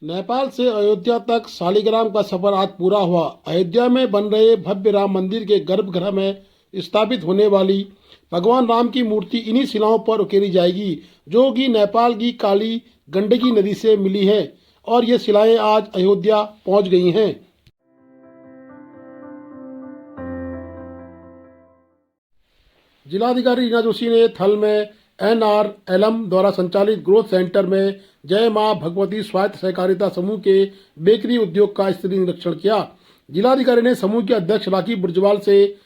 नेपाल से अयोध्या तक शालिग्राम का सफर आज पूरा हुआ। अयोध्या में बन रहे भव्य राम मंदिर के गर्भगृह में स्थापित होने वाली भगवान राम की मूर्ति इन्हीं शिलाओं पर उकेरी जाएगी, जो कि नेपाल की काली गंडकी नदी से मिली है और ये शिलाएं आज अयोध्या पहुंच गई हैं। जिलाधिकारी रीना जोशी ने थल में NRLM द्वारा संचालित ग्रोथ सेंटर में जय मां भगवती स्वायत्त सहकारिता समूह के बेकरी उद्योग का स्तरीय निरीक्षण किया। जिलाधिकारी ने समूह के अध्यक्ष राकीब बुर्जवाल से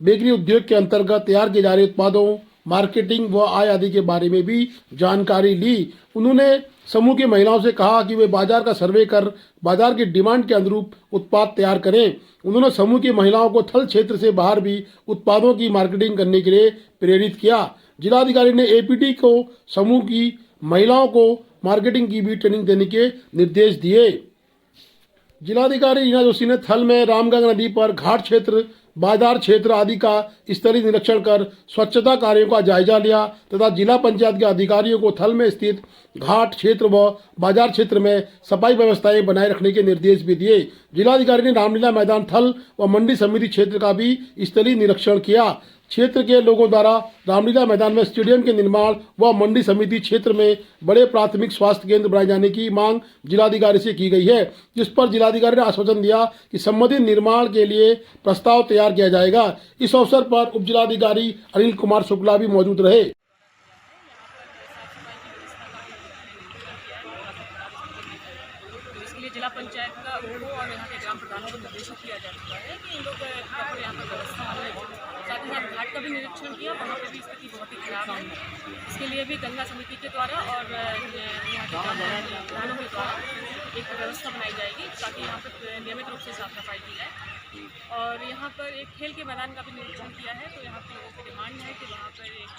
बेकरी उद्योग के अंतर्गत तैयार किए जा रहे उत्पादों, मार्केटिंग व आय आदि के बारे में भी जानकारी ली। उन्होंने समूह की महिलाओं से कहा कि वे बाजार का सर्वे कर बाजार की डिमांड के अनुरूप उत्पाद तैयार करें। उन्होंने समूह की महिलाओं को थल क्षेत्र से बाहर भी उत्पादों की मार्केटिंग करने के लिए प्रेरित किया। जिलाधिकारी ने APD को समूह की महिलाओं को मार्केटिंग की भी ट्रेनिंग देने के निर्देश दिए। जिलाधिकारी रीना जोशी ने थल में रामगंगा नदी पर घाट क्षेत्र, बाजार क्षेत्र आदि का स्थलीय निरीक्षण कर स्वच्छता कार्यों का जायजा लिया तथा जिला पंचायत के अधिकारियों को थल में स्थित घाट क्षेत्र व बाजार क्षेत्र में सफाई व्यवस्थाएं बनाए रखने के निर्देश भी दिए। जिलाधिकारी ने रामलीला मैदान थल व मंडी समिति क्षेत्र का भी स्थलीय निरीक्षण किया। क्षेत्र के लोगों द्वारा रामलीला मैदान में स्टेडियम के निर्माण व मंडी समिति क्षेत्र में बड़े प्राथमिक स्वास्थ्य केंद्र बनाए जाने की मांग जिलाधिकारी से की गई है, जिस पर जिलाधिकारी ने आश्वासन दिया कि संबंधित निर्माण के लिए प्रस्ताव तैयार किया जाएगा। इस अवसर पर उप जिलाधिकारी अनिल कुमार शुक्ला भी मौजूद रहे। तो इसके लिए जिला पंचायत का उनको और यहाँ के ग्राम प्रधानों को निर्देशित किया जा चुका है कि इन लोग प्रॉपर यहाँ पर व्यवस्था बनाए। साथ ही साथ घाट का भी निरीक्षण किया, वहाँ पर भी स्थिति बहुत ही खराब है। इसके लिए भी गंगा समिति के द्वारा और यहाँ के ग्राम प्रधानों के द्वारा एक व्यवस्था बनाई जाएगी ताकि यहाँ पर नियमित रूप से साफ सफाई की जाए। और यहाँ पर एक खेल के मैदान का भी निरीक्षण किया है, तो यहाँ पर लोगों की डिमांड है कि वहाँ पर एक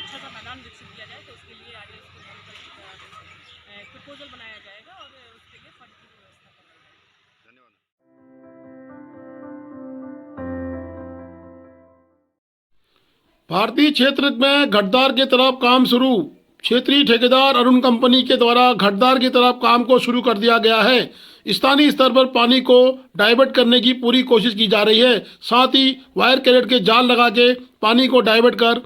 अच्छा सा मैदान विकसित किया जाए। तो उसके लिए आगे एक प्रपोजल बनाया जाएगा और उसके लिए फंड की व्यवस्था कराई जाएगी। धन्यवाद। भारतीय क्षेत्र में घटदार की तरफ काम शुरू। क्षेत्रीय ठेकेदार अरुण कंपनी के द्वारा घटदार की तरफ काम को शुरू कर दिया गया है। स्थानीय स्तर पर पानी को डाइवर्ट करने की पूरी कोशिश की जा रही है। साथ ही वायर कैरेट के जाल लगा के पानी को डाइवर्ट कर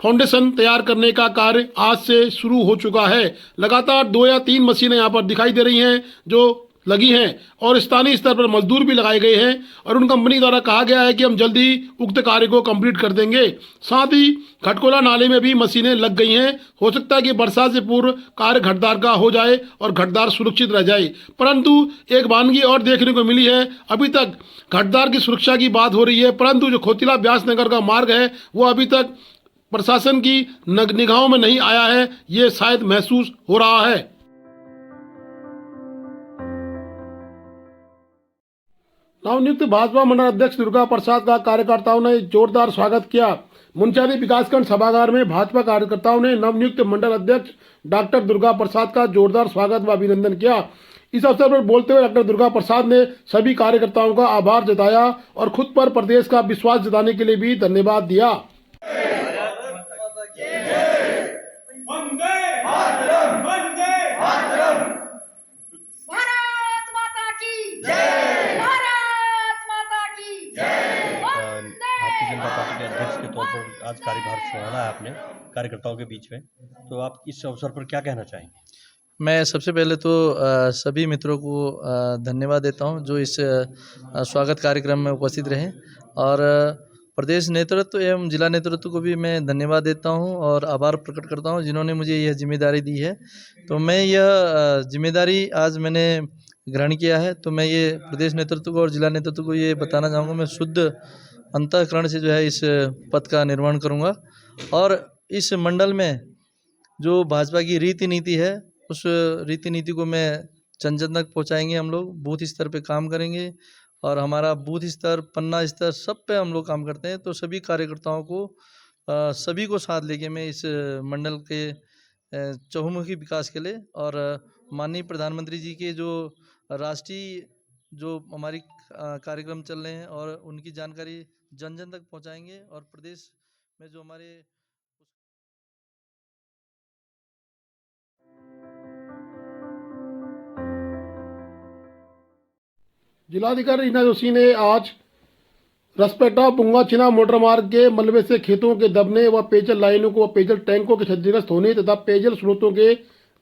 फाउंडेशन तैयार करने का कार्य आज से शुरू हो चुका है। लगातार 2 या 3 मशीनें यहाँ पर दिखाई दे रही हैं जो लगी हैं और स्थानीय स्तर पर मजदूर भी लगाए गए हैं। और उन कंपनी द्वारा कहा गया है कि हम जल्दी उक्त कार्य को कंप्लीट कर देंगे। साथ ही खटकोला नाले में भी मशीनें लग गई हैं। हो सकता है कि बरसात से पूर्व कार्य घटदार का हो जाए और घटदार सुरक्षित रह जाए। परंतु एक वानगी और देखने को मिली है। अभी तक घटदार की सुरक्षा की बात हो रही है, परंतु जो खोतिला ब्यास नगर का मार्ग है वो अभी तक प्रशासन की निगाहों में नहीं आया है। ये शायद महसूस हो रहा है। नवनियुक्त भाजपा मंडल अध्यक्ष दुर्गा प्रसाद का कार्यकर्ताओं ने जोरदार स्वागत किया। मुंचारी विकासखंड सभागार में भाजपा कार्यकर्ताओं ने नवनियुक्त मंडल अध्यक्ष डॉक्टर दुर्गा प्रसाद का जोरदार स्वागत व अभिनंदन किया। इस अवसर पर बोलते हुए डॉक्टर दुर्गा प्रसाद ने सभी कार्यकर्ताओं का आभार जताया और खुद पर प्रदेश का विश्वास जताने के लिए भी धन्यवाद दिया। भारतीय जनता पार्टी के अध्यक्ष के तौर पर आज कार्यभार संभाला है आपने कार्यकर्ताओं के बीच में, तो आप इस अवसर पर क्या कहना चाहेंगे? मैं सबसे पहले तो सभी मित्रों को धन्यवाद देता हूं जो इस स्वागत कार्यक्रम में उपस्थित रहे और प्रदेश नेतृत्व एवं जिला नेतृत्व को भी मैं धन्यवाद देता हूं और आभार प्रकट करता हूं जिन्होंने मुझे यह जिम्मेदारी दी है। तो मैं यह जिम्मेदारी आज मैंने ग्रहण किया है, तो मैं ये प्रदेश नेतृत्व को और जिला नेतृत्व को ये बताना चाहूँगा, मैं शुद्ध अंतःकरण से जो है इस पद का निर्वहन करूँगा और इस मंडल में जो भाजपा की रीति नीति है उस रीति नीति को मैं जन जन तक पहुँचाएंगे। हम लोग बूथ स्तर पे काम करेंगे और हमारा बूथ स्तर, पन्ना स्तर सब पे हम लोग काम करते हैं। तो सभी कार्यकर्ताओं को सभी को साथ लेके मैं इस मंडल के चहुमुखी विकास के लिए और माननीय प्रधानमंत्री जी के जो राष्ट्रीय जो हमारी कार्यक्रम चल रहे हैं और उनकी जानकारी जन जन तक पहुंचाएंगे और प्रदेश में जो हमारे जिलाधिकारी रीना जोशी ने आज रसपेटा पुंगाचिना मोटर मार्ग के मलबे से खेतों के दबने व पेयजल लाइनों को पेयजल टैंकों के क्षतिग्रस्त होने तथा पेयजल स्रोतों के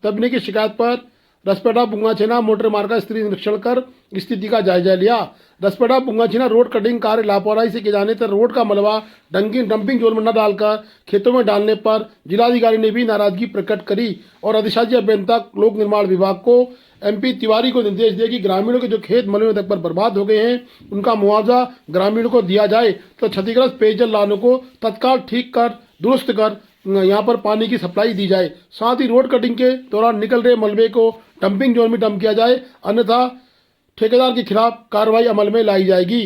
दबने की शिकायत पर रसपेटा पुंगाचिना मोटर मार्ग का स्तरीय निरीक्षण कर स्थिति का जायजा लिया। रसपेटा पुंगाचिना रोड कटिंग कार्य लापरवाही से किए जाने तथा रोड का मलबा डंपिंग जोन में न डालकर खेतों में डालने पर जिलाधिकारी ने भी नाराजगी प्रकट करी और अधिशासी अभियंता लोक निर्माण विभाग को MP तिवारी को निर्देश दिया कि ग्रामीणों के जो खेत मलबे तक पर बर्बाद हो गए हैं उनका मुआवजा ग्रामीणों को दिया जाए तो क्षतिग्रस्त पेयजल लाइनों को तत्काल ठीक कर दुरुस्त कर यहाँ पर पानी की सप्लाई दी जाए। साथ ही रोड कटिंग के दौरान निकल रहे मलबे को डंपिंग जोन में डंप किया जाए, अन्यथा ठेकेदार के खिलाफ कार्रवाई अमल में लाई जाएगी।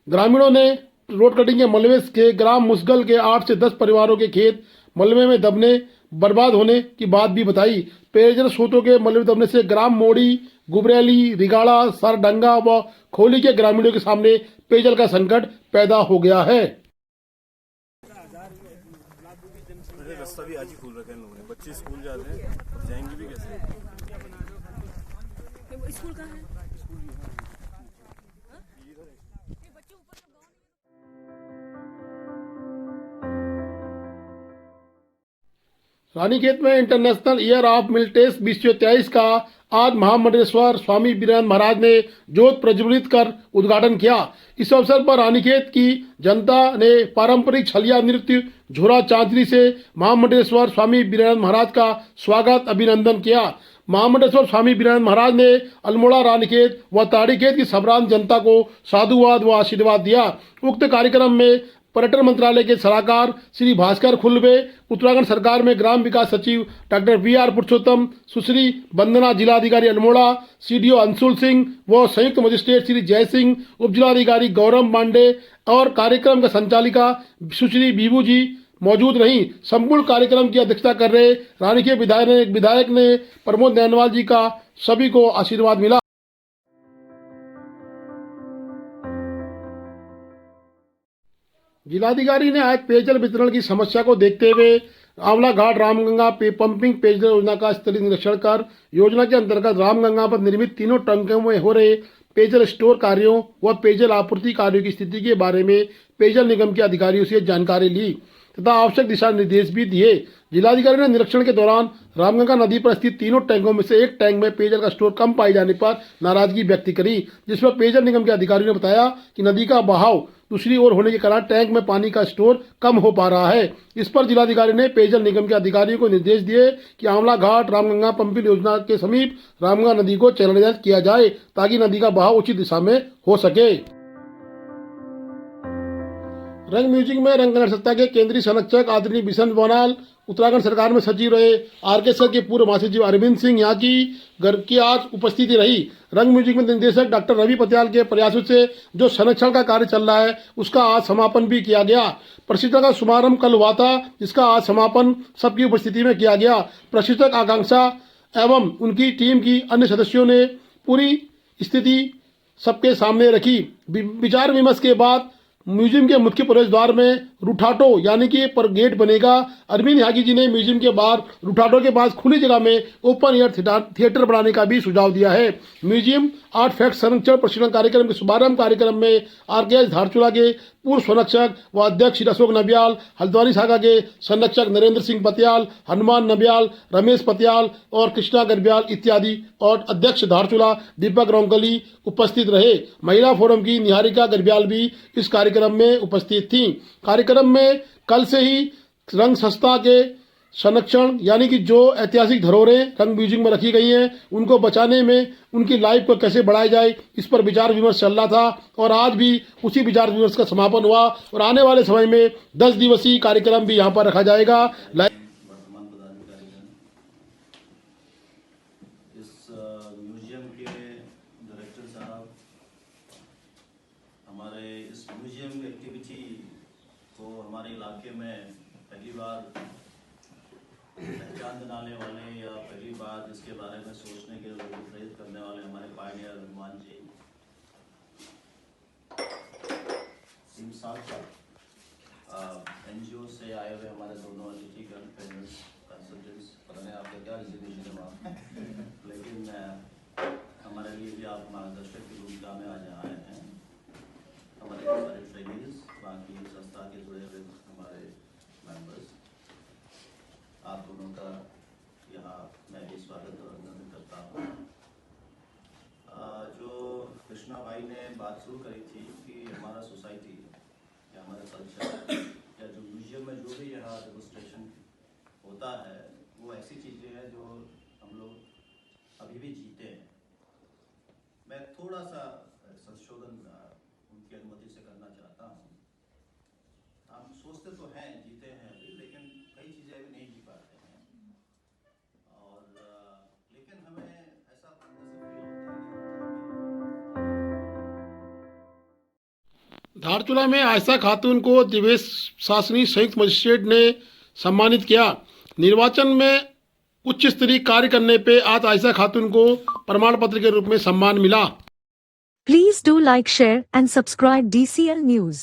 ग्रामीणों ने रोड कटिंग के मलबे के ग्राम मुसगल के 8 से 10 परिवारों के खेत मलबे में दबने बर्बाद होने की बात भी बताई। पेयजल स्रोतों के मलबे दबने से ग्राम मोड़ी, गुबरेली, रिगाड़ा, सरडंगा व खोली के ग्रामीणों के सामने पेयजल का संकट पैदा हो गया है। रास्ता भी आज ही खोल रखा है इन लोगों ने, बच्चे स्कूल जाते हैं, जाएंगे भी कैसे? स्कूल कहाँ है? रानीखेत में इंटरनेशनल ईयर ऑफ मिल्टेस 2023 का आज महामंडलेश्वर स्वामी वीरेंद्र महाराज ने ज्योत प्रज्वलित कर उद्घाटन किया। इस अवसर पर रानीखेत की जनता ने पारंपरिक छलिया नृत्य झोरा चांचरी से महामंडलेश्वर स्वामी वीरेंद्र महाराज का स्वागत अभिनंदन किया। महामंडलेश्वर स्वामी वीरेंद्र महाराज ने अल्मोड़ा, रानीखेत व ताड़ीखेत की सम्रांत जनता को साधुवाद व आशीर्वाद दिया। उक्त कार्यक्रम में पर्यटन मंत्रालय के सलाहकार श्री भास्कर खुलबे, उत्तराखंड सरकार में ग्राम विकास सचिव डॉक्टर VR पुरुषोत्तम, सुश्री वंदना, जिलाधिकारी अल्मोड़ा, CDO अंशुल सिंह व संयुक्त मजिस्ट्रेट श्री जय सिंह, उप जिलाधिकारी गौरव पांडे और कार्यक्रम का संचालिका सुश्री बीबू जी मौजूद रहीं। संपूर्ण कार्यक्रम की अध्यक्षता कर रहे रानीखेत विधायक ने प्रमोद नैनवाल जी का सभी को आशीर्वाद मिला। जिलाधिकारी ने आज पेयजल वितरण की समस्या को देखते हुए आंवला घाट रामगंगा पंपिंग पेयजल योजना का स्तरीय निरीक्षण कर योजना के अंतर्गत रामगंगा पर निर्मित 3 टंकियों में हो रहे पेयजल स्टोर कार्यों व पेयजल आपूर्ति कार्यों की स्थिति के बारे में पेयजल निगम के अधिकारियों से जानकारी ली तथा आवश्यक दिशा निर्देश भी दिए। जिलाधिकारी ने निरीक्षण के दौरान रामगंगा नदी पर स्थित 3 टैंकों में से एक टैंक में पेयजल का स्टोर कम पाए जाने पर नाराजगी व्यक्त करी, जिस पर पेयजल निगम के अधिकारियों ने बताया कि नदी का बहाव दूसरी ओर होने के कारण टैंक में पानी का स्टोर कम हो पा रहा है। इस पर जिलाधिकारी ने पेयजल निगम के अधिकारियों को निर्देश दिए कि आंवला घाट रामगंगा पंपिंग योजना के समीप रामगंगा नदी को चैनलाइज किया जाए ताकि नदी का बहाव उचित दिशा में हो सके। रंग म्यूजिक में रंग सत्ता के केंद्रीय संरक्षक आदरणीय बिशन बोनाल, उत्तराखंड सरकार में सचिव रहे आरकेएसएल के पूर्व महासचिव अरविंद सिंह यहाँ की आज उपस्थिति रही। रंग म्यूजिक में निदेशक डॉक्टर रवि पटियाल के प्रयासों से जो संरक्षण का कार्य चल रहा है उसका आज समापन भी किया गया। प्रशिक्षण का शुभारंभ कल हुआ था, जिसका आज समापन सबकी उपस्थिति में किया गया। प्रशिक्षक आकांक्षा एवं उनकी टीम की अन्य सदस्यों ने पूरी स्थिति सबके सामने रखी। विचार विमर्श के बाद म्यूजियम के मुख्य प्रवेश द्वार में रूठाटो यानी कि पर गेट बनेगा। अरविंद यागी जी ने म्यूजियम के बाहर रूठाटो के पास खुली जगह में ओपन एयर थिएटर बनाने का भी सुझाव दिया है। म्यूजियम आर्ट फैक्ट संरक्षण प्रशिक्षण कार्यक्रम के शुभारंभ कार्यक्रम में RKS धारचूला के पूर्व संरक्षक व अध्यक्ष अशोक नबियाल, हल्द्वानी शाखा के संरक्षक नरेंद्र सिंह पतियाल, हनुमान नबियाल, रमेश पतियाल और कृष्णा गर्ब्याल इत्यादि और अध्यक्ष धारचूला दीपक रोंकली उपस्थित रहे। महिला फोरम की निहारिका गर्ब्याल भी इस कार्यक्रम में उपस्थित थी। कार्यक्रम में कल से ही रंग संस्था के संरक्षण यानी कि जो ऐतिहासिक धरोहरें रंग म्यूजियम में रखी गई हैं उनको बचाने में उनकी लाइफ को कैसे बढ़ाया जाए इस पर विचार विमर्श चल रहा था और आज भी उसी विचार विमर्श का समापन हुआ और आने वाले समय में 10 दिवसीय कार्यक्रम भी यहाँ पर रखा जाएगा। वर्तमान पदाधिकारी इस म्यूजियम के डायरेक्टर साहब हमारे इस म्यूजियम एक्टिविटी को हमारे इलाके में पहली बार पहचान दिलाने वाले या पहली बार इसके बारे में सोचने के लिए प्रेरित करने वाले हमारे Pioneer Hanuman ji, team NGO से आए हुए हमारे दोनों अतिथिगण कंसल्टेंट्स, पता नहीं आपका क्या रिजर्वेशन है वहाँ लेकिन हमारे लिए भी आप मार्गदर्शक की भूमिका में आज यहाँ आए। आप दोनों का यहाँ मैं भी स्वागत और अभिनंदन करता हूँ। जो कृष्णा भाई ने बात शुरू करी थी कि हमारा सोसाइटी या हमारा कल्चर या जो म्यूजियम में जो भी यहाँ डेमोस्ट्रेशन होता है वो ऐसी चीज़ें हैं जो हम लोग अभी भी जीते हैं। मैं थोड़ा सा संशोधन उनकी अनुमति से करना चाहता हूँ। हम सोचते तो हैं जीते हैं अभी, लेकिन कई चीज़ें अभी नहीं जी पाते हैं और लेकिन हमें ऐसा फील होता है। धारचूला में आयशा खातून को दिवेश शासनी संयुक्त मजिस्ट्रेट ने सम्मानित किया। निर्वाचन में उच्च स्तरीय कार्य करने पे आज आयशा खातून को प्रमाण पत्र के रूप में सम्मान मिला। Please do like, share and subscribe DCL News.